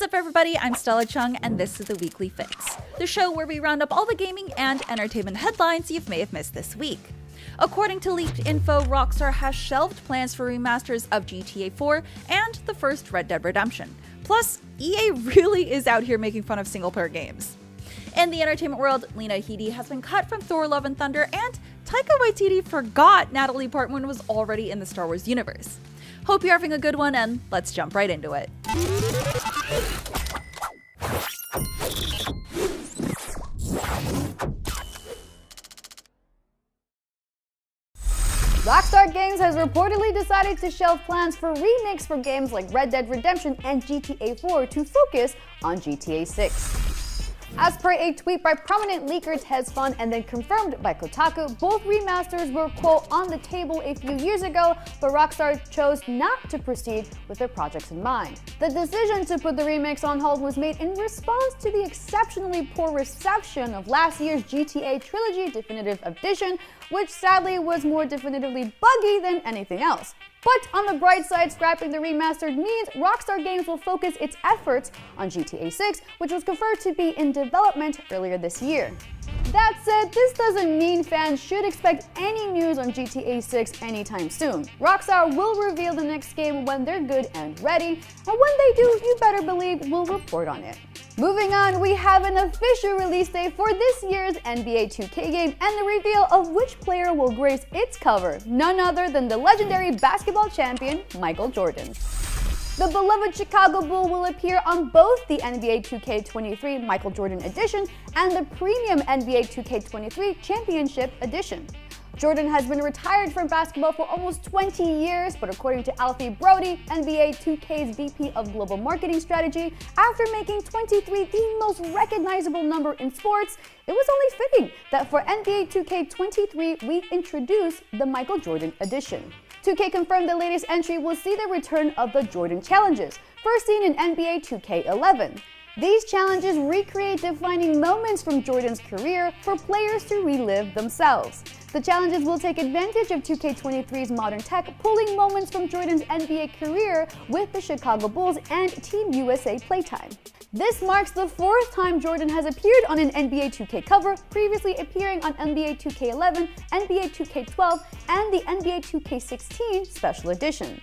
What's up, everybody? I'm Stella Chung, and this is the Weekly Fix, the show where we round up all the gaming and entertainment headlines you may have missed this week. According to leaked info, Rockstar has shelved plans for remasters of GTA 4 and the first Red Dead Redemption. Plus, EA really is out here making fun of single-player games. In the entertainment world, Lena Headey has been cut from Thor: Love and Thunder, and Taika Waititi forgot Natalie Portman was already in the Star Wars universe. Hope you're having a good one, and let's jump right into it. Rockstar Games has reportedly decided to shelve plans for remakes for games like Red Dead Redemption and GTA 4 to focus on GTA 6. As per a tweet by prominent leaker Tez Fun and then confirmed by Kotaku, both remasters were, quote, on the table a few years ago, but Rockstar chose not to proceed with their projects in mind. The decision to put the remakes on hold was made in response to the exceptionally poor reception of last year's GTA Trilogy Definitive Edition, which sadly was more definitively buggy than anything else. But on the bright side, scrapping the remastered means Rockstar Games will focus its efforts on GTA 6, which was confirmed to be in development earlier this year. That said, this doesn't mean fans should expect any news on GTA 6 anytime soon. Rockstar will reveal the next game when they're good and ready, and when they do, you better believe we'll report on it. Moving on, we have an official release date for this year's NBA 2K game and the reveal of which player will grace its cover, none other than the legendary basketball champion, Michael Jordan. The beloved Chicago Bull will appear on both the NBA 2K23 Michael Jordan Edition and the premium NBA 2K23 Championship Edition. Jordan has been retired from basketball for almost 20 years, but according to Alfie Brody, NBA 2K's VP of Global Marketing Strategy, after making 23 the most recognizable number in sports, it was only fitting that for NBA 2K23 we introduce the Michael Jordan Edition. 2K confirmed the latest entry will see the return of the Jordan Challenges, first seen in NBA 2K11. These challenges recreate defining moments from Jordan's career for players to relive themselves. The challenges will take advantage of 2K23's modern tech, pulling moments from Jordan's NBA career with the Chicago Bulls and Team USA playtime. This marks the fourth time Jordan has appeared on an NBA 2K cover, previously appearing on NBA 2K11, NBA 2K12, and the NBA 2K16 Special Edition.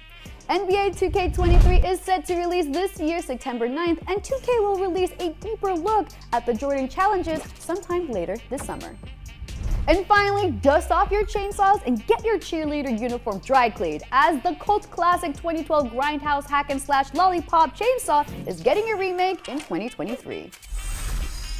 NBA 2K23 is set to release this year, September 9th, and 2K will release a deeper look at the Jordan Challenges sometime later this summer. And finally, dust off your chainsaws and get your cheerleader uniform dry cleaned, as the cult classic 2012 Grindhouse hack and slash lollipop chainsaw is getting a remake in 2023.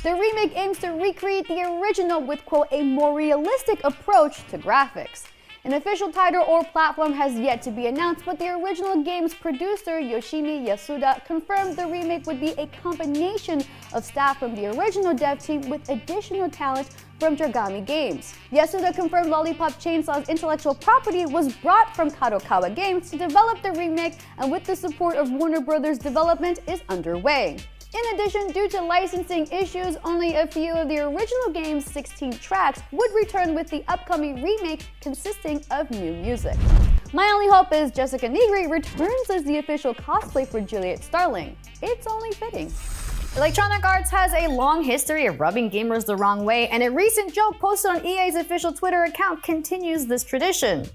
The remake aims to recreate the original with, quote, a more realistic approach to graphics. An official title or platform has yet to be announced, but the original game's producer, Yoshimi Yasuda, confirmed the remake would be a combination of staff from the original dev team with additional talent from Dragami Games. Yasuda confirmed Lollipop Chainsaw's intellectual property was brought from Kadokawa Games to develop the remake, and with the support of Warner Bros. Development is underway. In addition, due to licensing issues, only a few of the original game's 16 tracks would return, with the upcoming remake consisting of new music. My only hope is Jessica Negri returns as the official cosplay for Juliet Starling. It's only fitting. Electronic Arts has a long history of rubbing gamers the wrong way, and a recent joke posted on EA's official Twitter account continues this tradition.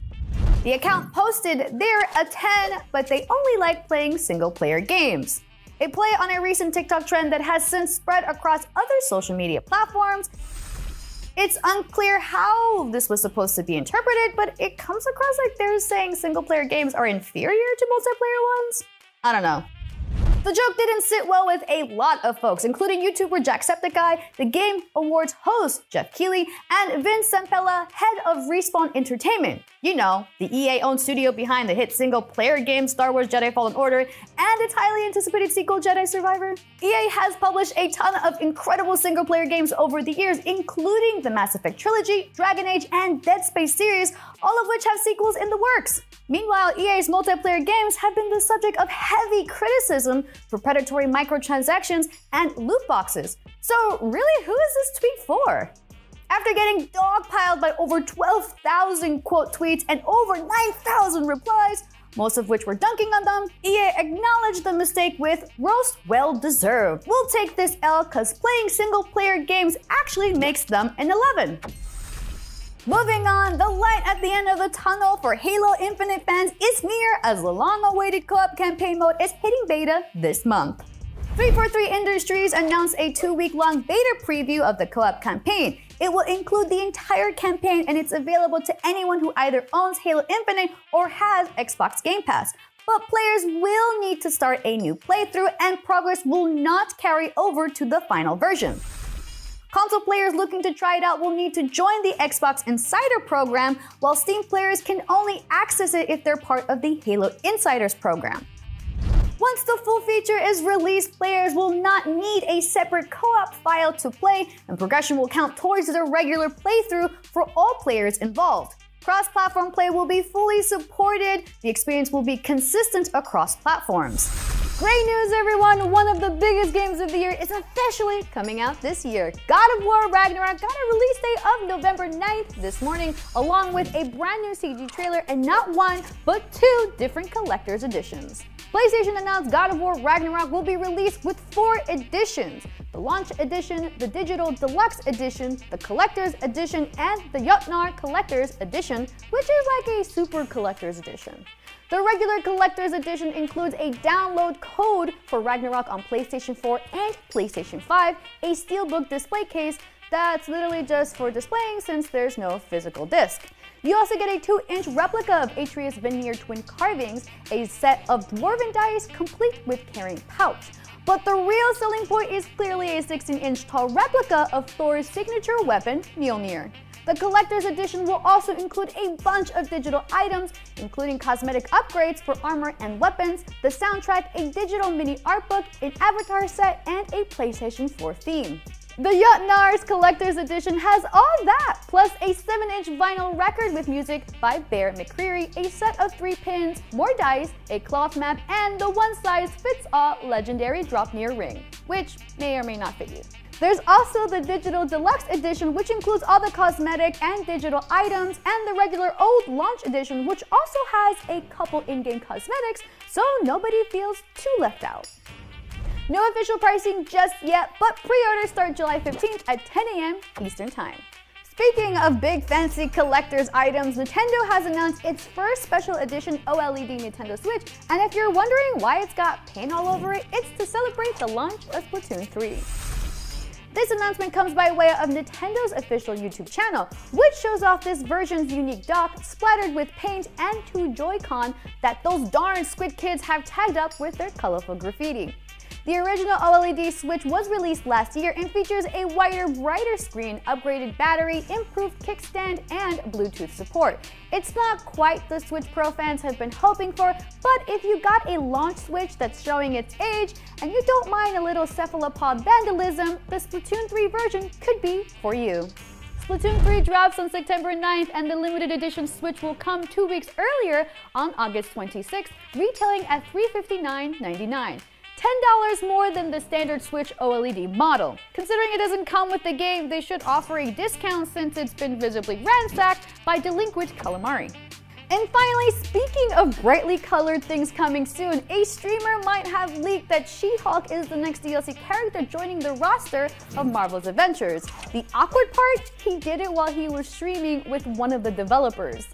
The account posted, "They're a 10, but they only like playing single-player games." A play on a recent TikTok trend that has since spread across other social media platforms. It's unclear how this was supposed to be interpreted, but it comes across like they're saying single-player games are inferior to multiplayer ones? I don't know. The joke didn't sit well with a lot of folks, including YouTuber Jacksepticeye, the Game Awards host Jeff Keighley, and Vince Zampella, head of Respawn Entertainment. You know, the EA-owned studio behind the hit single-player game Star Wars Jedi Fallen Order and its highly anticipated sequel Jedi Survivor. EA has published a ton of incredible single-player games over the years, including the Mass Effect trilogy, Dragon Age, and Dead Space series, all of which have sequels in the works. Meanwhile, EA's multiplayer games have been the subject of heavy criticism for predatory microtransactions and loot boxes. So really, who is this tweet for? After getting dogpiled by over 12,000 quote tweets and over 9,000 replies, most of which were dunking on them, EA acknowledged the mistake with "roast well deserved. We'll take this L cause playing single player games actually makes them an 11. Moving on, the light at the end of the tunnel for Halo Infinite fans is near as the long-awaited co-op campaign mode is hitting beta this month. 343 Industries announced a 2-week-long beta preview of the co-op campaign. It will include the entire campaign and it's available to anyone who either owns Halo Infinite or has Xbox Game Pass. But players will need to start a new playthrough and progress will not carry over to the final version. Console players looking to try it out will need to join the Xbox Insider program, while Steam players can only access it if they're part of the Halo Insiders program. Once the full feature is released, players will not need a separate co-op file to play, and progression will count towards their regular playthrough for all players involved. Cross-platform play will be fully supported. The experience will be consistent across platforms. Great news, everyone! One of the biggest games of the year is officially coming out this year. God of War Ragnarok got a release date of November 9th this morning, along with a brand new CG trailer and not one, but 2 different collector's editions. PlayStation announced God of War Ragnarok will be released with 4 editions: the Launch Edition, the Digital Deluxe Edition, the Collector's Edition, and the Jotnar Collector's Edition, which is like a Super Collector's Edition. The regular Collector's Edition includes a download code for Ragnarok on PlayStation 4 and PlayStation 5, a steelbook display case that's literally just for displaying since there's no physical disc. You also get a 2-inch replica of Atreus' Veneer twin carvings, a set of dwarven dice complete with carrying pouch. But the real selling point is clearly a 16-inch tall replica of Thor's signature weapon, Mjolnir. The collector's edition will also include a bunch of digital items, including cosmetic upgrades for armor and weapons, the soundtrack, a digital mini art book, an avatar set, and a PlayStation 4 theme. The Jotnar's Collector's Edition has all that, plus a 7-inch vinyl record with music by Bear McCreary, a set of 3 pins, more dice, a cloth map, and the one-size-fits-all legendary Dropnir ring, which may or may not fit you. There's also the Digital Deluxe Edition, which includes all the cosmetic and digital items, and the regular old Launch Edition, which also has a couple in-game cosmetics, so nobody feels too left out. No official pricing just yet, but pre-orders start July 15th at 10 a.m. Eastern Time. Speaking of big fancy collector's items, Nintendo has announced its first special edition OLED Nintendo Switch, and if you're wondering why it's got paint all over it, it's to celebrate the launch of Splatoon 3. This announcement comes by way of Nintendo's official YouTube channel, which shows off this version's unique dock splattered with paint and 2 Joy-Con that those darn Squid Kids have tagged up with their colorful graffiti. The original OLED Switch was released last year and features a wider, brighter screen, upgraded battery, improved kickstand, and Bluetooth support. It's not quite the Switch Pro fans have been hoping for, but if you got a launch Switch that's showing its age and you don't mind a little cephalopod vandalism, the Splatoon 3 version could be for you. Splatoon 3 drops on September 9th, and the limited edition Switch will come 2 weeks earlier on August 26th, retailing at $359.99. $10 more than the standard Switch OLED model. Considering it doesn't come with the game, they should offer a discount since it's been visibly ransacked by delinquent calamari. And finally, speaking of brightly colored things coming soon, a streamer might have leaked that She-Hulk is the next DLC character joining the roster of Marvel's Avengers. The awkward part? He did it while he was streaming with one of the developers.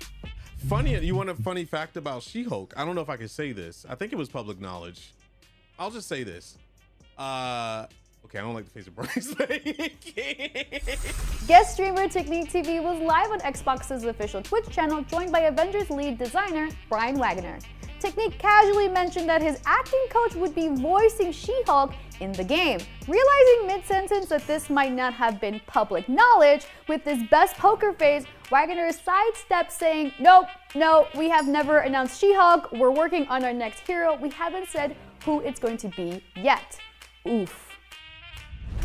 Funny, you want a funny fact about She-Hulk? I don't know if I can say this. I think it was public knowledge. I'll just say this. Okay, I don't like the face of Bryce. Guest streamer Technique TV was live on Xbox's official Twitch channel, joined by Avengers lead designer Brian Wagner. Technique casually mentioned that his acting coach would be voicing She-Hulk in the game. Realizing mid-sentence that this might not have been public knowledge, with his best poker face, Wagner sidestepped saying, "Nope, no, we have never announced She-Hulk. We're working on our next hero. We haven't said who it's going to be yet." Oof.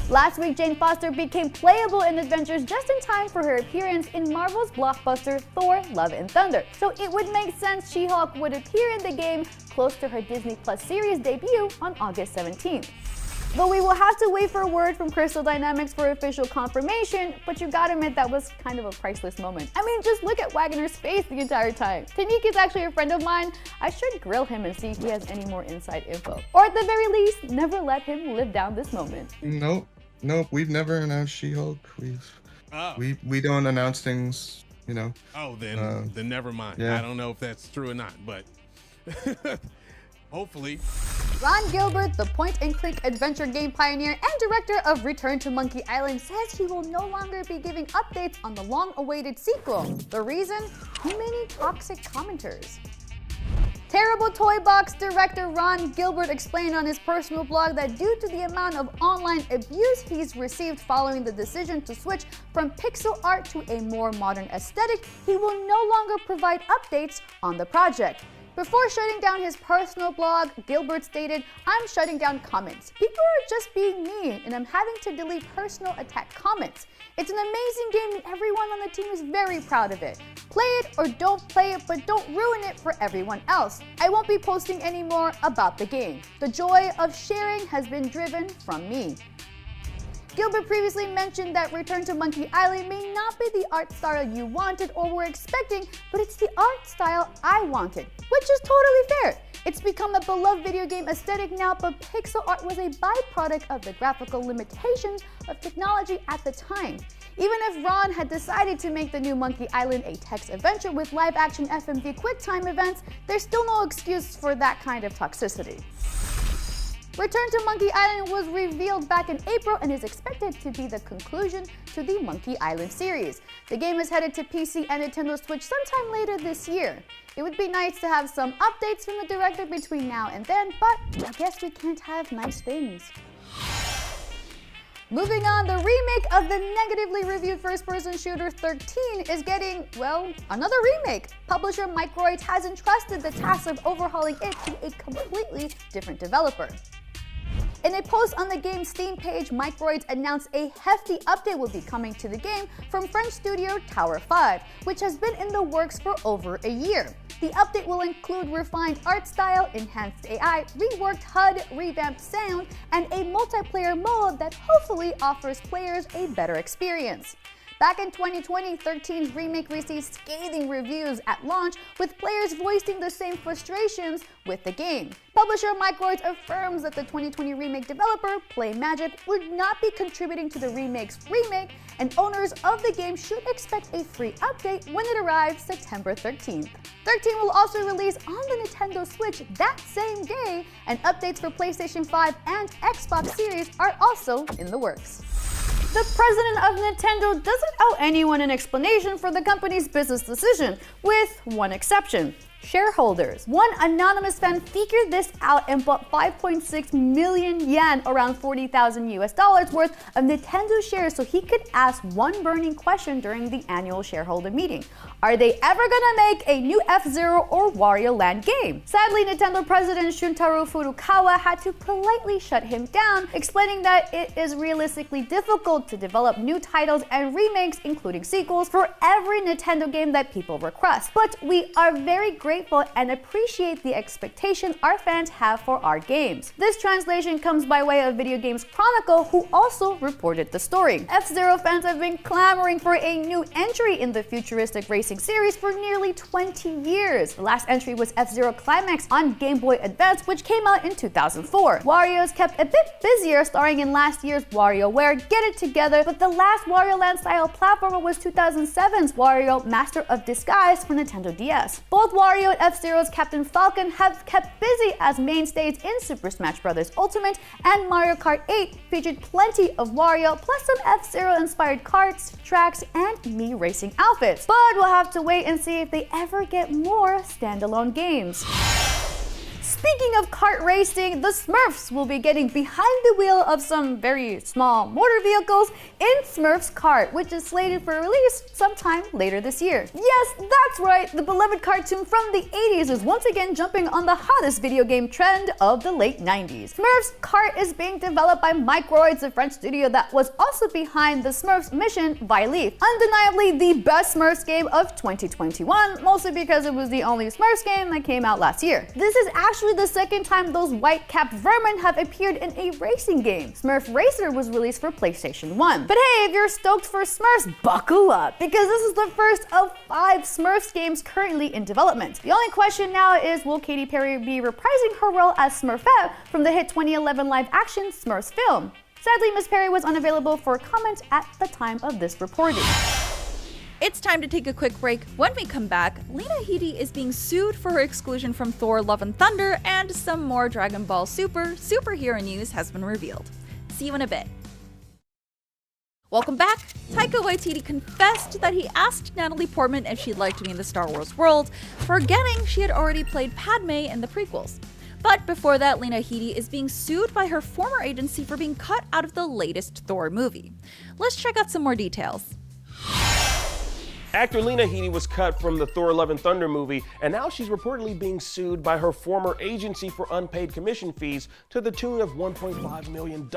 Last week, Jane Foster became playable in Avengers just in time for her appearance in Marvel's blockbuster Thor: Love and Thunder, so it would make sense She-Hulk would appear in the game close to her Disney Plus series debut on August 17th. Though we will have to wait for a word from Crystal Dynamics for official confirmation, but you gotta admit that was kind of a priceless moment. I mean, just look at Wagner's face the entire time. Tanik is actually a friend of mine. I should grill him and see if he has any more inside info. Or at the very least, never let him live down this moment. Nope, we've never announced She-Hulk. We don't announce things, you know. Oh, then never mind. Yeah. I don't know if that's true or not, but hopefully. Ron Gilbert, the point-and-click adventure game pioneer and director of Return to Monkey Island, says he will no longer be giving updates on the long-awaited sequel. The reason? Too many toxic commenters. Terrible Toy Box director Ron Gilbert explained on his personal blog that due to the amount of online abuse he's received following the decision to switch from pixel art to a more modern aesthetic, he will no longer provide updates on the project. Before shutting down his personal blog, Gilbert stated, "I'm shutting down comments. People are just being mean and I'm having to delete personal attack comments. It's an amazing game and everyone on the team is very proud of it. Play it or don't play it, but don't ruin it for everyone else. I won't be posting anymore about the game. The joy of sharing has been driven from me." Gilbert previously mentioned that Return to Monkey Island may not be the art style you wanted or were expecting, but it's the art style I wanted, which is totally fair. It's become a beloved video game aesthetic now, but pixel art was a byproduct of the graphical limitations of technology at the time. Even if Ron had decided to make the new Monkey Island a text adventure with live-action FMV QuickTime events, there's still no excuse for that kind of toxicity. Return to Monkey Island was revealed back in April and is expected to be the conclusion to the Monkey Island series. The game is headed to PC and Nintendo Switch sometime later this year. It would be nice to have some updates from the director between now and then, but I guess we can't have nice things. Moving on, the remake of the negatively reviewed first-person shooter 13 is getting, well, another remake. Publisher Microids has entrusted the task of overhauling it to a completely different developer. In a post on the game's Steam page, Microids announced a hefty update will be coming to the game from French studio Tower 5, which has been in the works for over a year. The update will include refined art style, enhanced AI, reworked HUD, revamped sound, and a multiplayer mode that hopefully offers players a better experience. Back in 2020, 13's remake received scathing reviews at launch, with players voicing the same frustrations with the game. Publisher Microids affirms that the 2020 remake developer, PlayMagic, would not be contributing to the remake's remake, and owners of the game should expect a free update when it arrives September 13th. 13 will also release on the Nintendo Switch that same day, and updates for PlayStation 5 and Xbox Series are also in the works. The president of Nintendo doesn't owe anyone an explanation for the company's business decision, with one exception: shareholders. One anonymous fan figured this out and bought 5.6 million yen, around $40,000 worth of Nintendo shares so he could ask one burning question during the annual shareholder meeting: are they ever gonna make a new F-Zero or Wario Land game? Sadly, Nintendo president Shuntaro Furukawa had to politely shut him down, explaining that it is realistically difficult to develop new titles and remakes, including sequels, for every Nintendo game that people request. But we are very grateful and appreciate the expectation our fans have for our games. This translation comes by way of Video Games Chronicle, who also reported the story. F-Zero fans have been clamoring for a new entry in the futuristic racing series for nearly 20 years. The last entry was F-Zero Climax on Game Boy Advance, which came out in 2004. Wario's kept a bit busier, starring in last year's WarioWare Get It Together, but the last Wario Land style platformer was 2007's Wario Master of Disguise for Nintendo DS. Both Wario and F-Zero's Captain Falcon have kept busy as mainstays in Super Smash Bros. Ultimate, and Mario Kart 8 featured plenty of Wario, plus some F-Zero inspired karts, tracks, and Mii racing outfits. But we'll have to wait and see if they ever get more standalone games. Speaking of kart racing, the Smurfs will be getting behind the wheel of some very small motor vehicles in Smurfs Kart, which is slated for release sometime later this year. Yes, that's right, the beloved cartoon from the 80s is once again jumping on the hottest video game trend of the late 90s. Smurfs Kart is being developed by Microids, a French studio that was also behind the Smurfs Mission Violet. Undeniably the best Smurfs game of 2021, mostly because it was the only Smurfs game that came out last year. This is actually only the second time those white-capped vermin have appeared in a racing game. Smurf Racer was released for PlayStation 1. But hey, if you're stoked for Smurfs, buckle up, because this is the first of 5 Smurfs games currently in development. The only question now is, will Katy Perry be reprising her role as Smurfette from the hit 2011 live-action Smurfs film? Sadly, Ms. Perry was unavailable for comment at the time of this reporting. It's time to take a quick break. When we come back, Lena Headey is being sued for her exclusion from Thor Love and Thunder, and some more Dragon Ball Super superhero news has been revealed. See you in a bit. Welcome back. Taika Waititi confessed that he asked Natalie Portman if she'd like to be in the Star Wars world, forgetting she had already played Padme in the prequels. But before that, Lena Headey is being sued by her former agency for being cut out of the latest Thor movie. Let's check out some more details. Actor Lena Headey was cut from the Thor Love and Thunder movie, and now she's reportedly being sued by her former agency for unpaid commission fees to the tune of $1.5 million.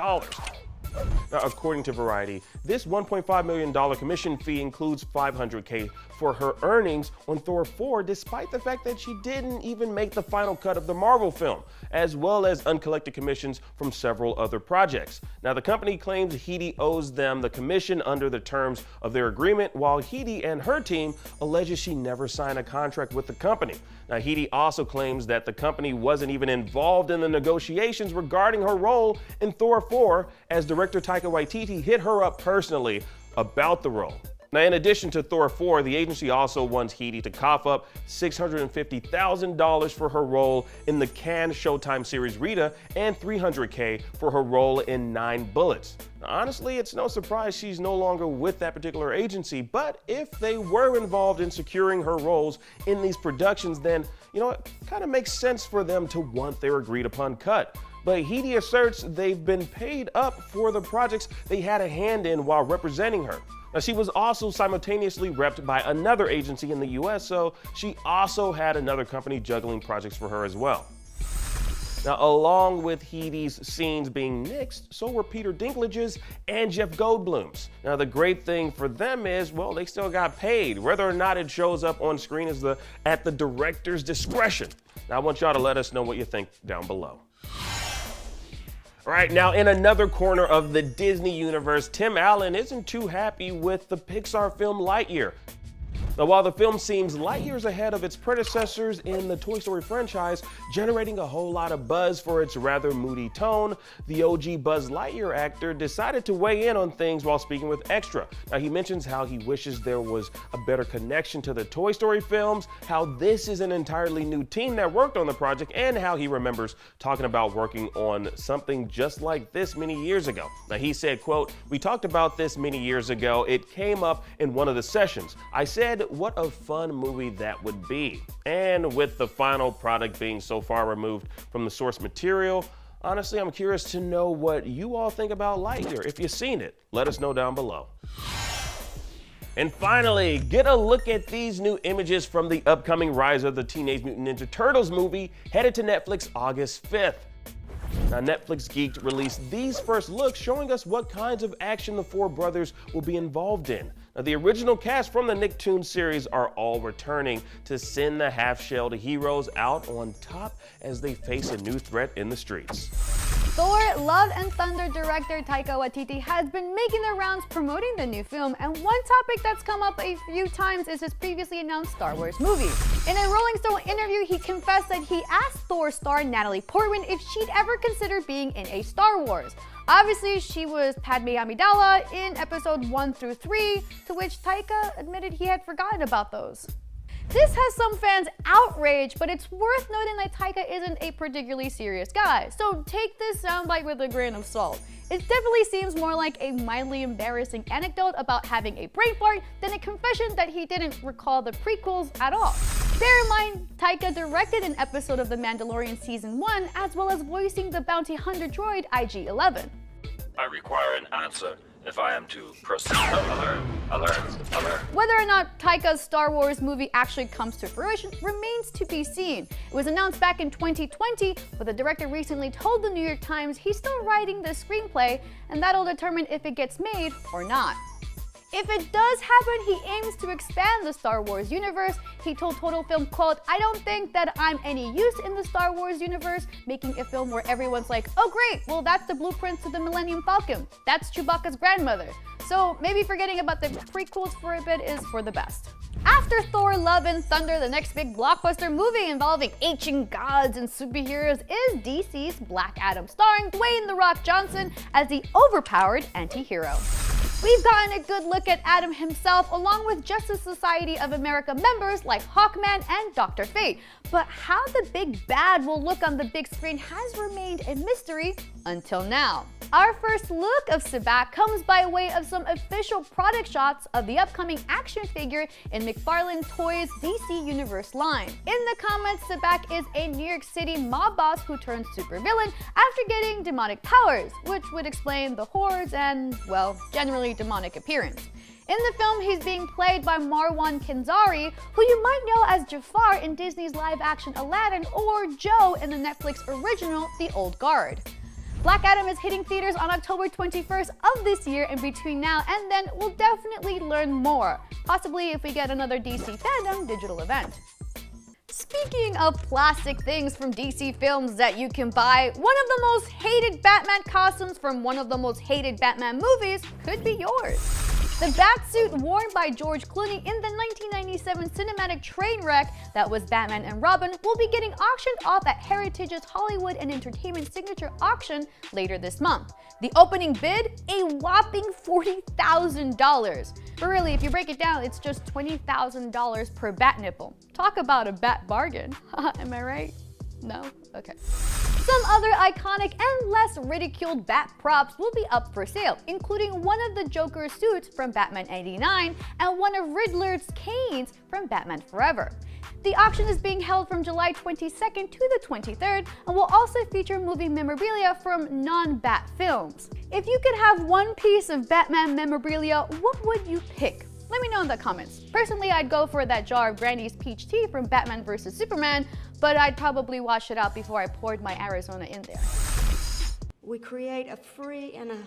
Now, according to Variety, this $1.5 million commission fee includes $500K for her earnings on Thor 4, despite the fact that she didn't even make the final cut of the Marvel film, as well as uncollected commissions from several other projects. Now, the company claims Headey owes them the commission under the terms of their agreement, while Headey and her team alleges she never signed a contract with the company. Now, Headey also claims that the company wasn't even involved in the negotiations regarding her role in Thor 4, as director Taika Waititi hit her up personally about the role. Now, in addition to Thor 4, the agency also wants Headey to cough up $650,000 for her role in the Cannes Showtime series Rita, and $300K for her role in 9 Bullets. Now, honestly, it's no surprise she's no longer with that particular agency, but if they were involved in securing her roles in these productions, then, it kind of makes sense for them to want their agreed upon cut. But Headey asserts they've been paid up for the projects they had a hand in while representing her. Now, she was also simultaneously repped by another agency in the US, so she also had another company juggling projects for her as well. Now, along with Headey's scenes being nixed, so were Peter Dinklage's and Jeff Goldblum's. Now, the great thing for them is, well, they still got paid. Whether or not it shows up on screen is at the director's discretion. Now, I want y'all to let us know what you think down below. All right, now in another corner of the Disney universe, Tim Allen isn't too happy with the Pixar film Lightyear. Now, while the film seems light years ahead of its predecessors in the Toy Story franchise, generating a whole lot of buzz for its rather moody tone, the OG Buzz Lightyear actor decided to weigh in on things while speaking with Extra. Now, he mentions how he wishes there was a better connection to the Toy Story films, how this is an entirely new team that worked on the project, and how he remembers talking about working on something just like this many years ago. Now, he said, quote, "We talked about this many years ago. It came up in one of the sessions. I said, what a fun movie that would be. And with the final product being so far removed from the source material, honestly, I'm curious to know what you all think about Lightyear. If you've seen it, let us know down below." And finally, get a look at these new images from the upcoming Rise of the Teenage Mutant Ninja Turtles movie, headed to Netflix August 5th. Now, Netflix Geeked released these first looks, showing us what kinds of action the four brothers will be involved in. Now, the original cast from the Nicktoons series are all returning to send the half-shelled heroes out on top as they face a new threat in the streets. Thor Love and Thunder director Taika Waititi has been making the rounds promoting the new film, and one topic that's come up a few times is his previously announced Star Wars movie. In a Rolling Stone interview, he confessed that he asked Thor star Natalie Portman if she'd ever consider being in a Star Wars. Obviously, she was Padme Amidala in episode 1 through 3, to which Taika admitted he had forgotten about those. This has some fans outraged, but it's worth noting that Taika isn't a particularly serious guy, so take this soundbite with a grain of salt. It definitely seems more like a mildly embarrassing anecdote about having a brain fart than a confession that he didn't recall the prequels at all. Bear in mind, Taika directed an episode of The Mandalorian Season 1, as well as voicing the bounty hunter droid IG-11. I require an answer if I am to proceed. Alert. Whether or not Taika's Star Wars movie actually comes to fruition remains to be seen. It was announced back in 2020, but the director recently told the New York Times he's still writing the screenplay, and that'll determine if it gets made or not. If it does happen, he aims to expand the Star Wars universe. He told Total Film, quote, "I don't think that I'm any use in the Star Wars universe, making a film where everyone's like, oh great, well that's the blueprint to the Millennium Falcon. That's Chewbacca's grandmother. So maybe forgetting about the prequels for a bit is for the best." After Thor Love and Thunder, the next big blockbuster movie involving ancient gods and superheroes is DC's Black Adam, starring Dwayne "The Rock" Johnson as the overpowered anti-hero. We've gotten a good look at Adam himself, along with Justice Society of America members like Hawkman and Dr. Fate. But how the big bad will look on the big screen has remained a mystery until now. Our first look of Sabak comes by way of some official product shots of the upcoming action figure in McFarlane Toys' DC Universe line. In the comments, Sabak is a New York City mob boss who turns supervillain after getting demonic powers, which would explain the hordes and, well, generally demonic appearance. In the film, he's being played by Marwan Kenzari, who you might know as Jafar in Disney's live-action Aladdin or Joe in the Netflix original The Old Guard. Black Adam is hitting theaters on October 21st of this year, and between now and then, we'll definitely learn more, possibly if we get another DC Fandom digital event. Speaking of plastic things from DC films that you can buy, one of the most hated Batman costumes from one of the most hated Batman movies could be yours. The Batsuit worn by George Clooney in the 1997 cinematic train wreck that was Batman and Robin will be getting auctioned off at Heritage's Hollywood and Entertainment Signature Auction later this month. The opening bid? A whopping $40,000. But really, if you break it down, it's just $20,000 per bat nipple. Talk about a bat bargain. Am I right? No? Okay. Some other iconic and less ridiculed bat props will be up for sale, including one of the Joker's suits from Batman '89 and one of Riddler's canes from Batman Forever. The auction is being held from July 22nd to the 23rd and will also feature movie memorabilia from non-Bat films. If you could have one piece of Batman memorabilia, what would you pick? Let me know in the comments. Personally, I'd go for that jar of Granny's peach tea from Batman vs. Superman, but I'd probably wash it out before I poured my Arizona in there. We create a free and a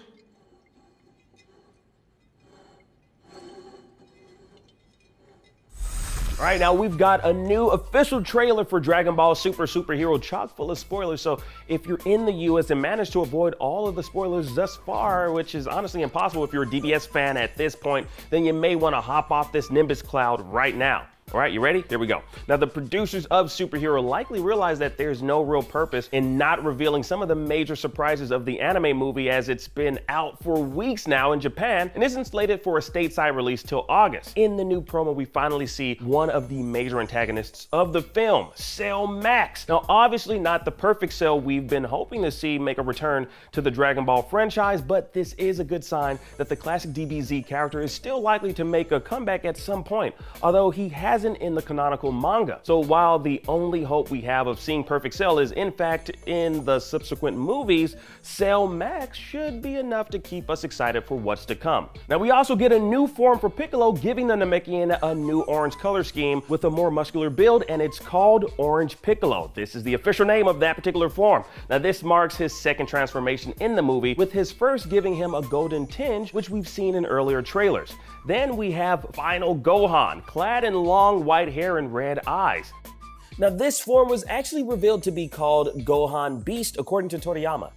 All right, now we've got a new official trailer for Dragon Ball Super Superhero chock full of spoilers. So if you're in the US and managed to avoid all of the spoilers thus far, which is honestly impossible if you're a DBS fan at this point, then you may want to hop off this Nimbus cloud right now. All right, you ready? Here we go. Now, the producers of Superhero likely realize that there's no real purpose in not revealing some of the major surprises of the anime movie, as it's been out for weeks now in Japan and isn't slated for a stateside release till August. In the new promo, we finally see one of the major antagonists of the film, Cell Max. Now, obviously not the perfect Cell we've been hoping to see make a return to the Dragon Ball franchise, but this is a good sign that the classic DBZ character is still likely to make a comeback at some point, although he hasn't in the canonical manga. So while the only hope we have of seeing Perfect Cell is in fact in the subsequent movies, Cell Max should be enough to keep us excited for what's to come. Now we also get a new form for Piccolo, giving the Namekian a new orange color scheme with a more muscular build, and it's called Orange Piccolo. This is the official name of that particular form. Now this marks his second transformation in the movie, with his first giving him a golden tinge, which we've seen in earlier trailers. Then we have Final Gohan, clad in long white hair and red eyes. Now this form was actually revealed to be called Gohan Beast, according to Toriyama.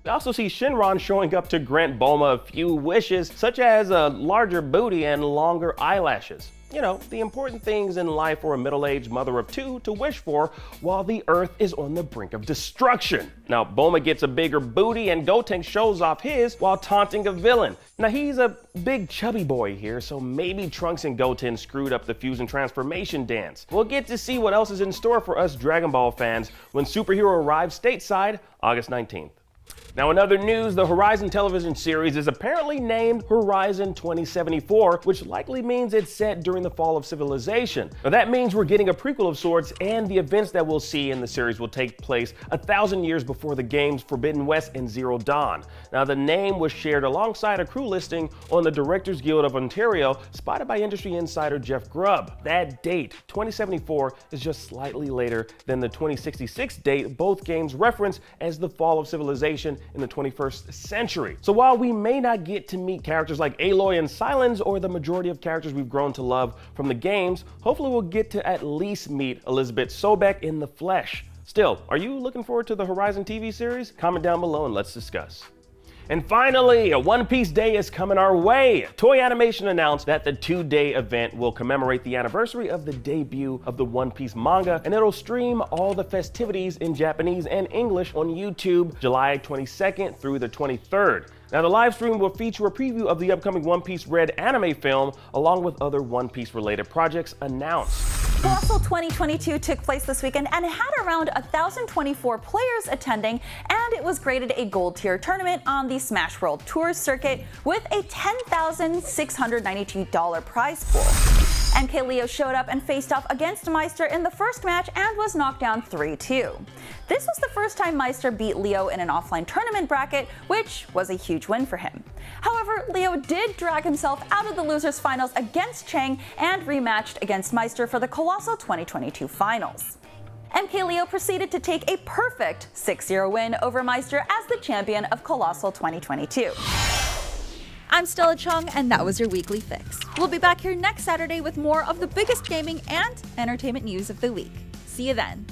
We also see Shenron showing up to grant Bulma a few wishes, such as a larger booty and longer eyelashes. You know, the important things in life for a middle-aged mother of two to wish for while the Earth is on the brink of destruction. Now, Bulma gets a bigger booty and Gotenks shows off his while taunting a villain. Now, he's a big chubby boy here, so maybe Trunks and Goten screwed up the fusion transformation dance. We'll get to see what else is in store for us Dragon Ball fans when Superhero arrives stateside August 19th. Now, in other news, the Horizon television series is apparently named Horizon 2074, which likely means it's set during the fall of civilization. Now, that means we're getting a prequel of sorts, and the events that we'll see in the series will take place 1,000 years before the games Forbidden West and Zero Dawn. Now, the name was shared alongside a crew listing on the Directors Guild of Ontario, spotted by industry insider Jeff Grubb. That date, 2074, is just slightly later than the 2066 date both games reference as the fall of civilization in the 21st century. So while we may not get to meet characters like Aloy and Sylens or the majority of characters we've grown to love from the games, hopefully we'll get to at least meet Elizabeth Sobek in the flesh. Still, are you looking forward to the Horizon TV series? Comment down below and let's discuss. And finally, a One Piece Day is coming our way. Toei Animation announced that the 2-day event will commemorate the anniversary of the debut of the One Piece manga, and it'll stream all the festivities in Japanese and English on YouTube July 22nd through the 23rd. Now, the live stream will feature a preview of the upcoming One Piece Red anime film, along with other One Piece related projects announced. Colossal 2022 took place this weekend and it had around 1,024 players attending, and it was graded a gold tier tournament on the Smash World Tour circuit with a $10,692 prize pool. MK Leo showed up and faced off against Meister in the first match and was knocked down 3-2. This was the first time Meister beat Leo in an offline tournament bracket, which was a huge win for him. However, Leo did drag himself out of the losers finals against Chang and rematched against Meister for the Colossal 2022 finals. MK Leo proceeded to take a perfect 6-0 win over Meister as the champion of Colossal 2022. I'm Stella Chung, and that was your weekly fix. We'll be back here next Saturday with more of the biggest gaming and entertainment news of the week. See you then.